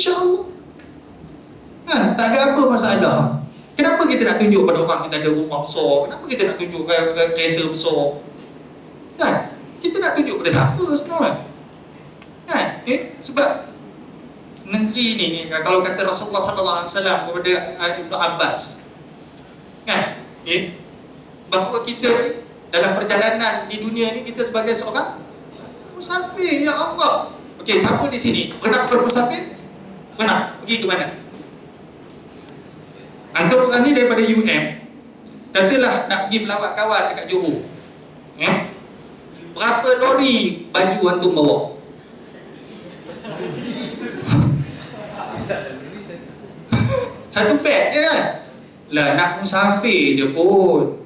InsyaAllah. Tak ada apa masalah. Kenapa kita nak tunjuk pada orang kita ada rumah besar? Kenapa kita nak tunjuk kereta besar? Kita nak tunjuk pada siapa semua? Sebab negeri ni kalau kata Rasulullah SAW kepada Ibn Abbas, bahawa kita dalam perjalanan di dunia ni kita sebagai seorang musafir. Ya Allah. Okey, siapa di sini pernah bermusafir? Pernah? Pergi ke mana? Antum sekarang ni daripada UM, katalah nak pergi melawat kawan dekat Johor. Berapa lori baju antum bawa? Satu beg je kan? Lah nak musafir je pun.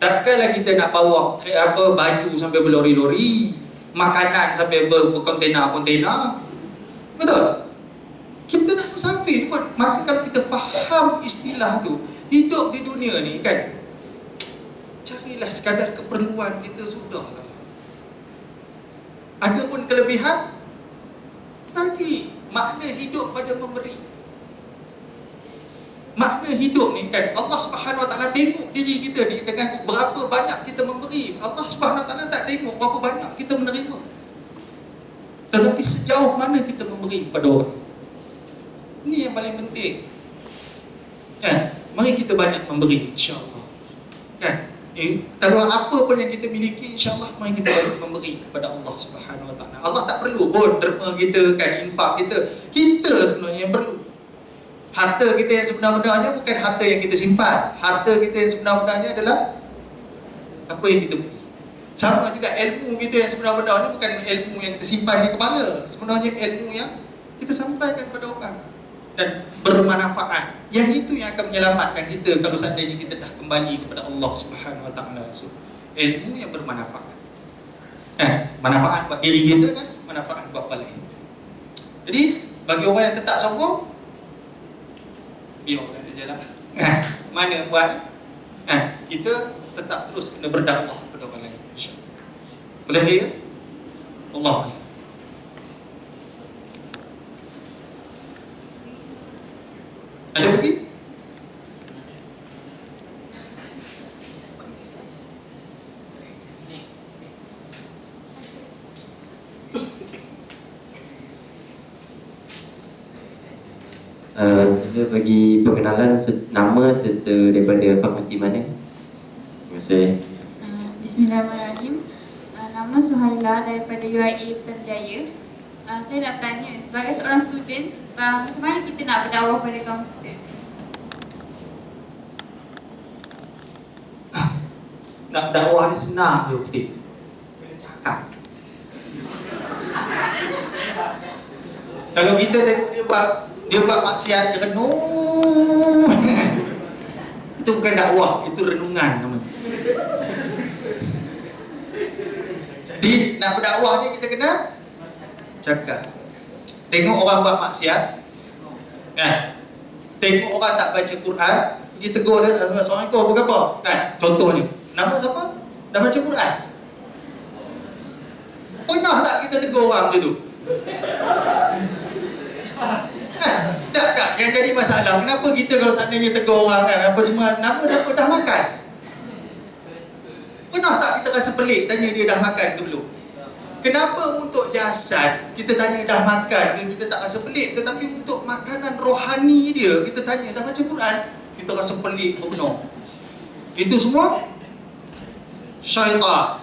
Takkanlah kita nak bawa baju sampai berlori-lori, makanan sampai berkontena-kontena. Betul? Kita nak musafir pun. Maka kalau kita faham istilah tu, hidup di dunia ni kan, carilah sekadar keperluan kita sudahlah. Ada pun kelebihan, bagi. Makna hidup pada memberi. Makna hidup ni kan, Allah Subhanahu Wa Taala tengok diri kita ni dengan berapa banyak kita memberi. Allah Subhanahu Wa Taala tak tengok berapa banyak kita menerima, tetapi sejauh mana kita memberi pada orang. Ini yang paling penting. Mari kita banyak memberi, insya-Allah. Kalau apa pun yang kita miliki, insya-Allah mari kita banyak memberi kepada Allah Subhanahu Wa Taala. Allah tak perlu pun derma kita kan, infak kita. Kita sebenarnya yang perlu. Harta kita yang sebenar-benarnya bukan harta yang kita simpan. Harta kita yang sebenar-benarnya adalah apa yang kita beri. Sama juga ilmu kita yang sebenar-benarnya bukan ilmu yang kita simpan di kepala. Sebenarnya ilmu yang kita sampaikan kepada orang dan bermanfaat. Yang itu yang akan menyelamatkan kita kalau seandainya kita dah kembali kepada Allah Subhanahu Wa Taala. So, ilmu yang bermanfaat. Manfaat buat diri kita kan, manfaat buat orang lain. Jadi bagi orang yang tetap sombong, biarkan dia jalan. Mana buat? Kita tetap terus kena berdakwah kepada orang lain, insya-Allah. Boleh ya? Allah. Ada lagi? Saya bagi perkenalan nama serta daripada fakulti mana. Terima kasih. Bismillahirrahmanirrahim. Nama Suhaila daripada UIA Putrajaya. Saya nak bertanya, sebagai seorang student, macam mana kita nak berdakwah pada kaum kita? Nak dakwah ni senang je, Ustaz. Kena cakap. Kalau kita tengok dia buat maksiat, dia renung. Itu bukan dakwah, itu renungan namanya. Jadi nak berdakwah ni kita kena cakap. Tengok orang buat maksiat, tengok orang tak baca Quran, pergi tegur dia, Assalamualaikum, apa khabar? Contohnya, nama siapa? Dah baca Quran. Pernah tak kita tegur orang macam tu? Tak, yang jadi masalah, kenapa kita kalau seandainya tegur orang kan, apa semua, nama siapa dah makan? Pernah tak kita rasa pelik tanya dia dah makan ke belum? Kenapa untuk jasad kita tanya dah makan, kita tak rasa pelik, tetapi untuk makanan rohani dia kita tanya dah baca Quran, kita rasa pelik benar. Itu semua syaitan.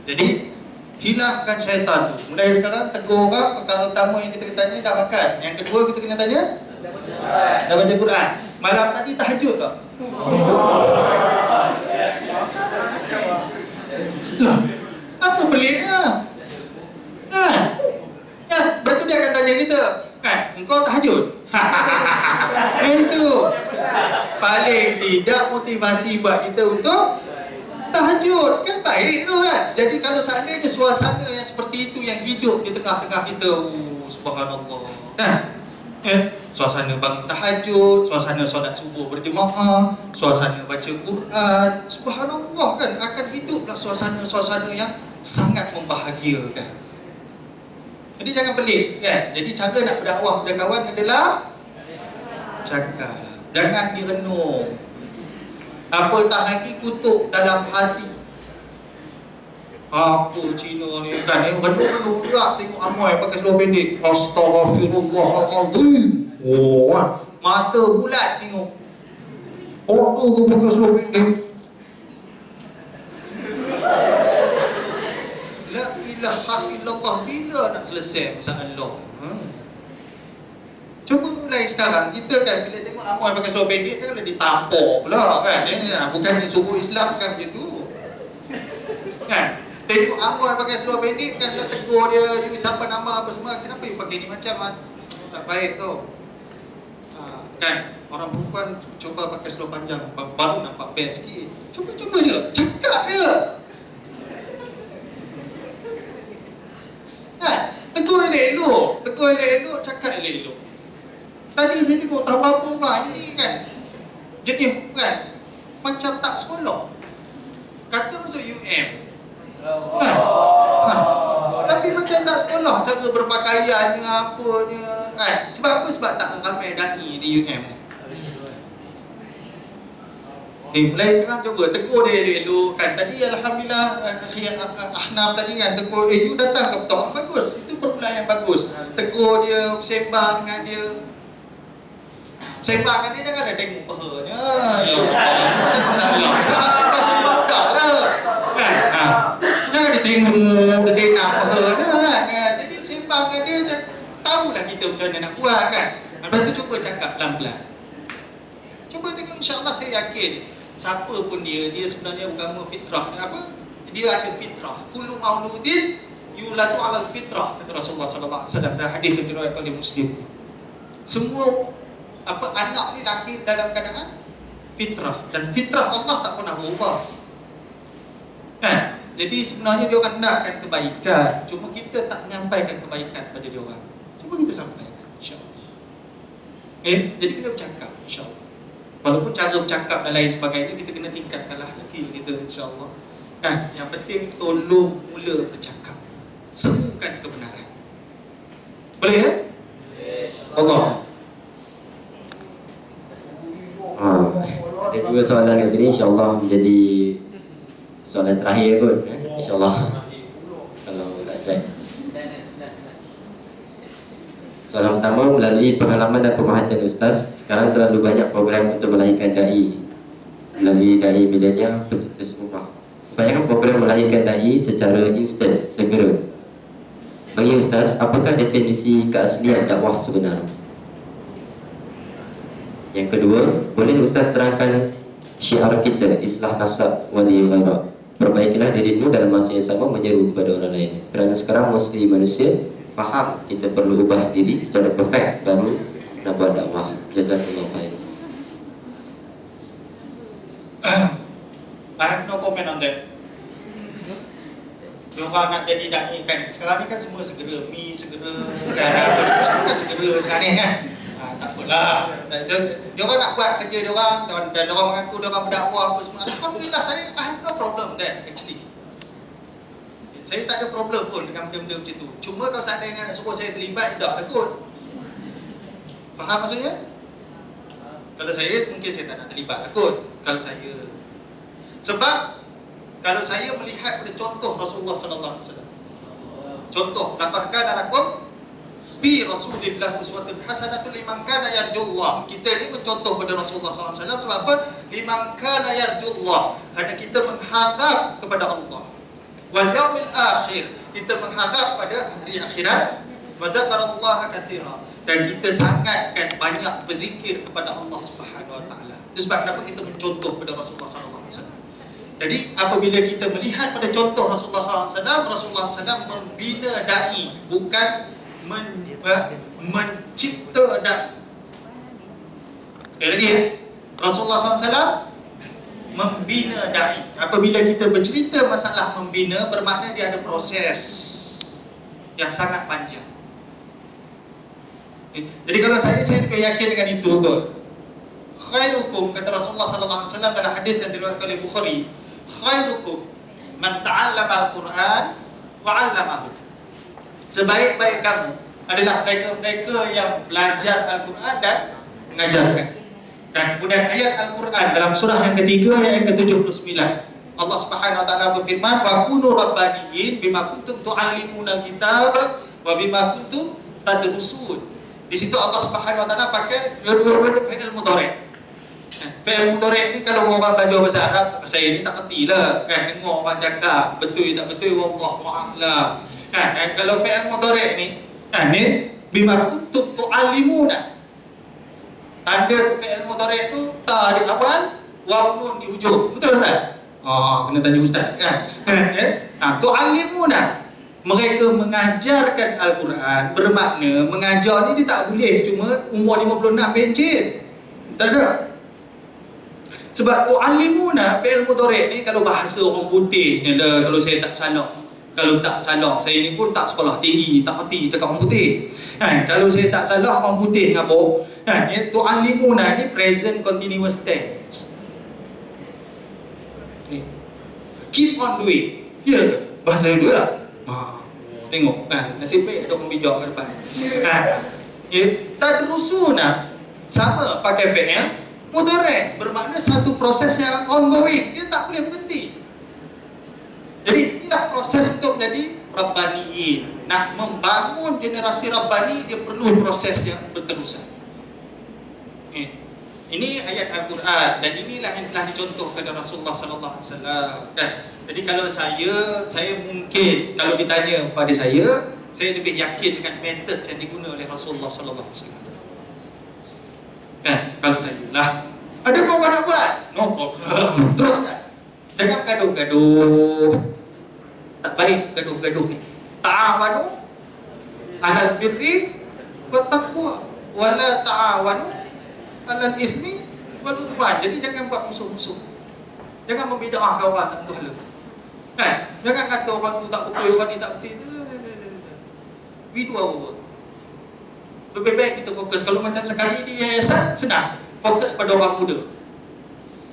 Jadi hilangkan syaitan tu. Mulai sekarang tegur orang, perkara utama yang kita tanya dah makan. Yang kedua kita kena tanya dah baca Quran. Malam tadi tahajud tak? Apa peliknya? Berarti dia akan tanya kita, engkau tahajud? Itu paling tidak motivasi buat kita untuk tahajud. Kan baik tu kan. Jadi kalau seandainya suasana yang seperti itu yang hidup di tengah-tengah kita, subhanallah. Suasana bangun tahajud, suasana solat subuh berjemaah, suasana baca Quran, subhanallah kan, akan hiduplah suasana-suasana yang sangat membahagiakan. Jadi jangan pelik kan. Jadi cara nak berdakwah kepada kawan adalah cakap. Jangan direnung. Apatah lagi kutuk dalam hati. Apa Cina ni kan, renung-renung juga tengok Amoy pakai seluar pendek. Astaghfirullahaladzim. Oh, mata bulat tengok. Orang tu pakai seluar pendek. La ilaha illallah. Bila nak selesai masalah? Cuba mulai sekarang. Kita kan bila tengok Amoy pakai seluar pendek kan boleh ditampuk pula kan. Bukan disuruh Islam kan macam tu kan. Tengok Amoy pakai seluar pendek kan dah tegur dia, you siapa nama apa semua, kenapa you pakai ni macam tak baik tu. Kan orang perempuan cuba pakai seluar panjang baru nampak best sikit. Cuba je, cakap je. Kan? Tegur elok, cakap elok. Tadi saya tengok tahu apa ini kan. Jadi kan macam tak sekolah. Kata masuk UM. Tapi macam tak sekolah cara berpakaiannya apanya kan. Sebab apa? Sebab tak ramai dai di UM. Mulai sekarang cuba tegur dia elok kan. Tadi alhamdulillah Ahnaf tadi kan tegur, you datang ke betul, bagus. Itu permulaan yang bagus. Tegur dia, bersembang dengan dia. Sembang dengan dia jangan ada tengok pahanya. Ya Allah. Sembang dah lah. Kan? Jangan dia tengok, dia tenang pahanya kan. Jadi sembang dengan dia, tahulah kita macam mana nak buat kan. Lepas tu cuba cakap pelan-pelan. Cuba tengok, insyaAllah saya yakin siapa pun dia sebenarnya agama fitrah. Apa? Dia ada fitrah. Kullu mauludin yuladu alal fitrah, kata Rasulullah SAW dalam hadis yang diriwayatkan oleh Muslim. Semua anak ni lahir dalam keadaan fitrah, dan fitrah Allah tak pernah berubah kan. Jadi sebenarnya dia orang nakkan kebaikan, cuma kita tak menyampaikan kebaikan pada dia orang. Cuba kita sampaikan, insya-Allah. Jadi kita bercakap, insya-Allah. Walaupun cara bercakap dan lain sebagainya kita kena tingkatkanlah skill kita, insya-Allah. Kan? Yang penting tolong mula bercakap. Semukan kebenaran. Boleh ya? Allah. Ada dua soalan kat sini, insyaAllah menjadi soalan terakhir kot, insyaAllah. Kalau tak try. Soalan pertama, melalui pengalaman dan pemerhatian Ustaz, sekarang terlalu banyak program untuk melahirkan da'i melalui da'i milenial bertutus rumah. Kebanyakan program melahirkan da'i secara instan, segera. Bagi Ustaz, apakah definisi keaslian dakwah sebenarnya? Yang kedua, boleh Ustaz terangkan syiar kita, islah nasab wali ghairah. Perbaikilah dirimu dalam masa yang sama menyeru kepada orang lain. Kerana sekarang mostly manusia faham kita perlu ubah diri secara perfect baru nak buat dakwah. Jazakallahu khairan. I have no comment on that. Diorang nak jadi da'i kan. Sekarang ni kan semua segera, segera kan, apa semua kan segera sekarang ni kan. Tak apalah. Diorang nak buat kerja diorang dan diorang mengaku diorang berdakwah apa semua. Alhamdulillah, I have no problem that actually. Saya tak ada problem pun dengan benda-benda macam tu. Cuma kalau seandainya nak suruh saya terlibat, tak takut. Faham maksudnya? Kalau saya, mungkin saya tak nak terlibat, takut. Kalau saya, sebab kalau saya melihat pada contoh Rasulullah SAW, contoh, laqad kana lakum fi Rasulillah uswatun hasanatun liman kana yarjullah. Kita ni mencontoh pada Rasulullah SAW sebab apa? Liman kana yarjullah, kerana kita mengharap kepada Allah. Wal yaumil akhir, kita mengharap pada hari akhirat. Wa dzakarallaha katsira, dan kita sangatkan banyak berzikir kepada Allah Subhanahu wa taala. Itu sebab kenapa kita mencontoh pada Rasulullah SAW. Jadi apabila kita melihat pada contoh Rasulullah SAW, Rasulullah SAW membina da'i, bukan mencipta da'i. Sekali lagi ya, Rasulullah SAW membina da'i. Apabila kita bercerita masalah membina, bermakna dia ada proses yang sangat panjang. Jadi kalau saya lebih yakin dengan itu kot. Khairukum, kata Rasulullah SAW dalam hadis yang diriwayatkan oleh Bukhari, khairukum man ta'allama al-Quran wa 'allamahu. sebaik-baik kamu adalah mereka-mereka yang belajar Al-Quran dan mengajarkan. Dan kemudian ayat Al-Quran dalam surah yang ketiga ayat yang ke-79, Allah Subhanahu wa taala berfirman, wa kunu rabbaniyin bima kuntum tu'allimuna al-kitab wa bima kuntum tadrusun. Di situ Allah Subhanahu wa taala pakai dua-dua fi'il mudhari'. Fi'il mudhari' ni kalau orang belajar bahasa Arab, saya ni tak kerti lah kan, dengar orang cakap betul tak betul wallahu a'lam kan. Kalau fi'il mudhari' ni kan, ni bima kuntum tu'allimuna, tanda fi'il mudhari' tu ta di awal, waw nun di hujung, betul tak? Kena tanya ustaz kan. Tu'allimuna, mereka mengajarkan Al-Quran, bermakna mengajar ni dia tak boleh cuma umur 56 bencin, tak ada. Sebab tu'allimuna fi'il mudhari' ni kalau bahasa orang putih ni lah, kalau saya tak salah, saya ni pun tak sekolah tinggi, tak kerti cakap orang putih kan. Kalau saya tak salah orang putih ngabuk kan, tu'allimuna ni present continuous tense ni, keep on doing, ya ke? Bahasa itu lah. Tengok kan, nasib baik ada orang bijak ke depan kan. Tadrusuna sama pakai fi'il mudhari', bermakna satu proses yang ongoing, dia tak boleh berhenti. Jadi inilah proses untuk menjadi Rabbaniyin. Nak membangun generasi Rabbani, dia perlu proses yang berterusan. Ini ayat Al-Quran dan inilah yang telah dicontohkan oleh Rasulullah sallallahu alaihi wasallam. Jadi kalau saya mungkin kalau ditanya kepada saya lebih yakin dengan metod yang digunakan oleh Rasulullah sallallahu alaihi wasallam. Kalau saya lah, ada apa nak buat? No problem. Teruskan. Jangan gaduh-gaduh. Tak baik gaduh-gaduh ni. Ta'awanu 'alal birri wat taqwa wa la ta'awanu 'alal itsmi wal 'udwan. Jadi jangan buat musuh-musuh. Jangan membida'ahkan orang tak tentu hala. Kan? Jangan kata orang tu tak betul, orang ni tak betul. We do our work. Lebih baik kita fokus. Kalau macam sekali di yayasan, senang fokus pada orang muda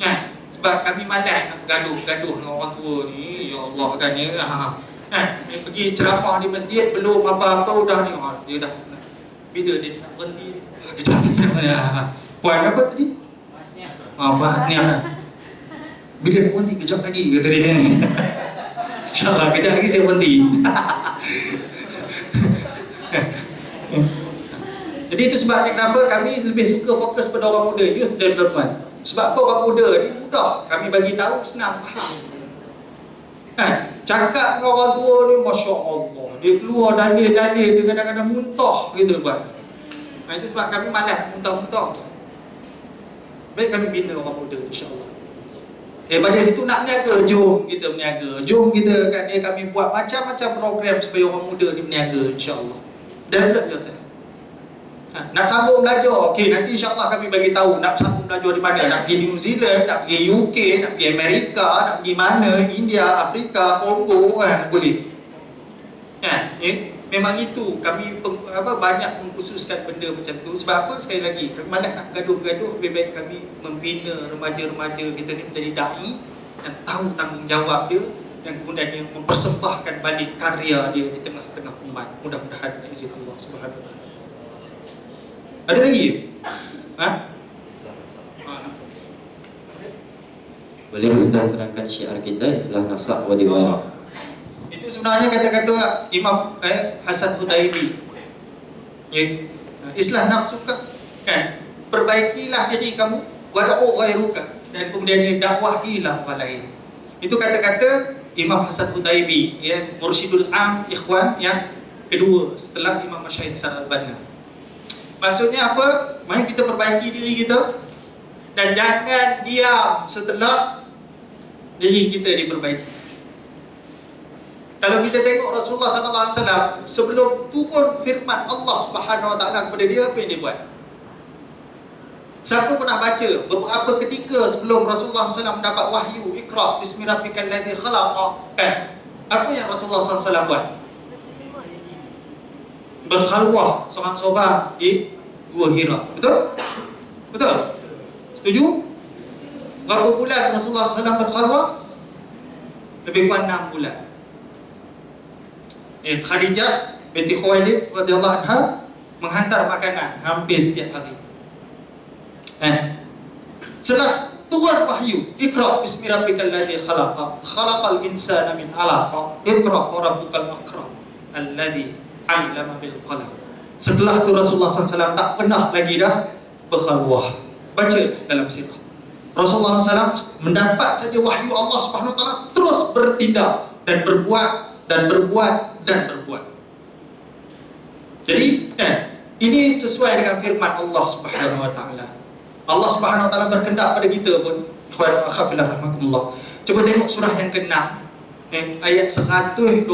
kan? Sebab kami malas nak gaduh-gaduh dengan orang tua ni. Ya Allah kan, kan? Dia pergi ceramah di masjid, belum apa-apa dah ni, dia dah bila dia nak berhenti kejap. Puan apa tadi? Bahasnya bila nak berhenti kejap lagi kata dia. InsyaAllah kejap lagi saya berhenti. Jadi itu sebabnya kenapa kami lebih suka fokus pada orang muda, youth development. Sebab apa orang muda ni mudah, kami bagi tahu senang faham. Cakap dengan orang tua ni Masya Allah, dia keluar dalil-dalil, dia kadang-kadang muntah gitu buat. Itu sebab kami malas muntah-muntah. Baik kami bina orang muda insya-Allah. Daripada situ nak berniaga, jom kita berniaga. Jom kita kan, kami buat macam-macam program supaya orang muda ni berniaga insya-Allah. Develop yourself. Nak sambung belajar, okey, nanti insya-Allah kami bagi tahu nak sambung belajar di mana. Nak pergi New Zealand, nak pergi UK, nak pergi Amerika, nak pergi mana, India, Afrika, Kongo kan, boleh. Memang itu kami banyak mengkhususkan benda macam tu. Sebab apa? Sekali lagi, kami malas nak gaduh-gaduh. Lebih baik kami membina remaja-remaja kita ni menjadi da'i yang tahu tanggungjawab dia dan kemudian dia mempersembahkan balik karya dia di tengah-tengah umat. Mudah-mudahan dengan izin Allah Subhanahu wa taala. Ada lagi? Boleh Ustaz terangkan syiar kita, Islah Nafsak wa Diwara? Itu sebenarnya kata-kata Imam Hasan Hudaibi. Islah nafsuka kan, perbaikilah diri kamu, wada'u ghairuka, dan kemudian dakwahilah orang lain. Itu kata-kata Imam Hasan Hudaibi, Mursyidul Am Ikhwan yang kedua setelah Imam Masyayikh Hasan Al-Banna. Maksudnya apa? Mari kita perbaiki diri kita dan jangan diam setelah diri kita diperbaiki. Kalau kita tengok Rasulullah sallallahu alaihi wasallam sebelum turun firman Allah Subhanahu wa taala kepada dia, apa yang dia buat? Siapa pernah baca beberapa ketika sebelum Rasulullah SAW mendapat wahyu Iqra bismi rabbikal ladzi khalaq, kan? Apa yang Rasulullah SAW buat? Berkhalwah seorang-seorang di Gua Hira. Betul? Betul? Setuju? Berapa bulan Rasulullah SAW berkhalwah? Lebih kurang 6 bulan. Khadijah binti Khuwailid radhiyallahu anha menghantar makanan hampir setiap hari. Setelah turun wahyu, Iqra bismi rabbikal ladzi khalaq, khalaqal insana min 'alaq, Iqra wa rabbukal akram alladzi 'allama bil qalam. Setelah itu Rasulullah SAW tak pernah lagi dah berkhalwah. Baca dalam sirah. Rasulullah SAW mendapat saja wahyu Allah Subhanahu Wa Taala terus bertindak dan berbuat dan berbuat dan berbuat. Jadi ini sesuai dengan firman Allah Subhanahu Wa Taala. Allah Subhanahu Wa Taala berkehendak pada kita pun, ikhwan wa akhwat fillah rahimakumullah. Cuba tengok surah yang ke-6 ayat 122.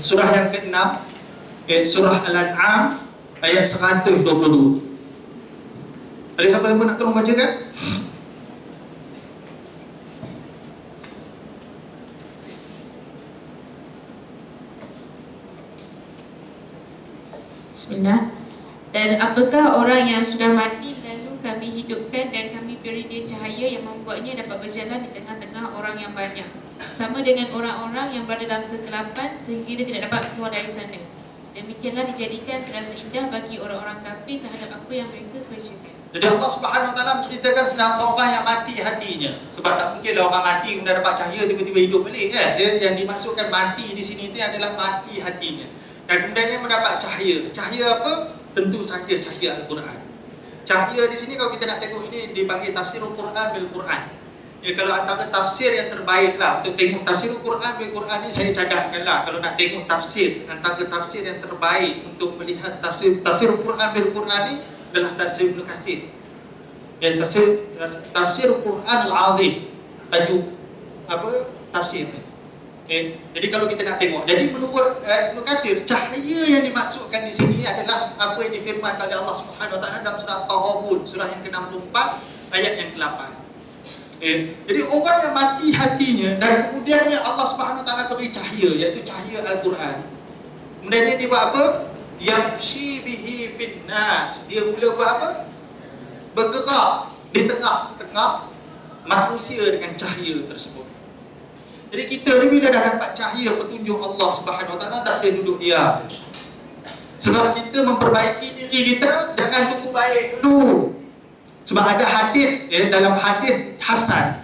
Surah yang ke-6 surah Al-An'am ayat 122. Ada siapa yang nak tolong baca kan? Bismillah. Dan apakah orang yang sudah mati lalu kami hidupkan dan kami beri dia cahaya yang membuatnya dapat berjalan di tengah-tengah orang yang banyak, sama dengan orang-orang yang berada dalam kegelapan sehingga dia tidak dapat keluar dari sana. Demikianlah dijadikan terasa indah bagi orang-orang kafir terhadap apa yang mereka kerjakan. Jadi Allah Subhanahu Wa Taala menceritakan sedang seorang yang mati hatinya. Sebab tak mungkinlah orang mati kemudian dapat cahaya tiba-tiba hidup balik kan. Dia yang dimasukkan mati di sini itu adalah mati hatinya. Dan kemudian dia mendapat cahaya. Cahaya apa? Tentu saja cahaya Al-Quran. Cahaya di sini kalau kita nak tengok ini dipanggil tafsirul Quran bil Quran. Ya, kalau antara tafsir yang terbaiklah untuk tengok tafsirul Quran bil Quran ni saya cadangkanlah. Kalau nak tengok tafsir, antara tafsir yang terbaik untuk melihat tafsirul Quran bil Quran ni adalah tafsir Ibn Kathir. Ya, tafsir Quran Al-Azim. Tajuk apa tafsir ni. Jadi kalau kita nak tengok, jadi menurut Ibn Kathir, cahaya yang dimaksudkan di sini adalah apa yang difirmankan oleh Allah Subhanahu Wa Taala dalam surah At-Taghabun, surah yang ke-64 ayat yang ke-8. Jadi orang yang mati hatinya dan kemudian Allah Subhanahu Wa Taala beri cahaya, iaitu cahaya Al-Quran. Kemudian dia buat apa? Yamshi bihi fin nas. Dia mula buat apa? Bergerak di tengah-tengah manusia dengan cahaya tersebut. Jadi kita ni bila dah dapat cahaya petunjuk Allah Subhanahu Wa Taala tak boleh duduk diam. Sebab kita memperbaiki diri kita, jangan tunggu baik dulu. Sebab ada hadis dalam hadis hasan.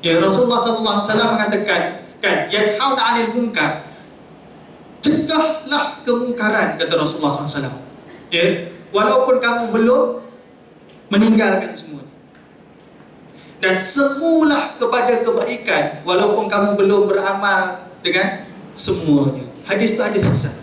Rasulullah SAW mengatakan kan, yanhauna 'anil munkar. Cegahlah kemungkaran, kata Rasulullah SAW. Walaupun kamu belum meninggalkan semua. Dan semulah kepada kebaikan walaupun kamu belum beramal dengan semuanya. Hadis itu hadis hasan.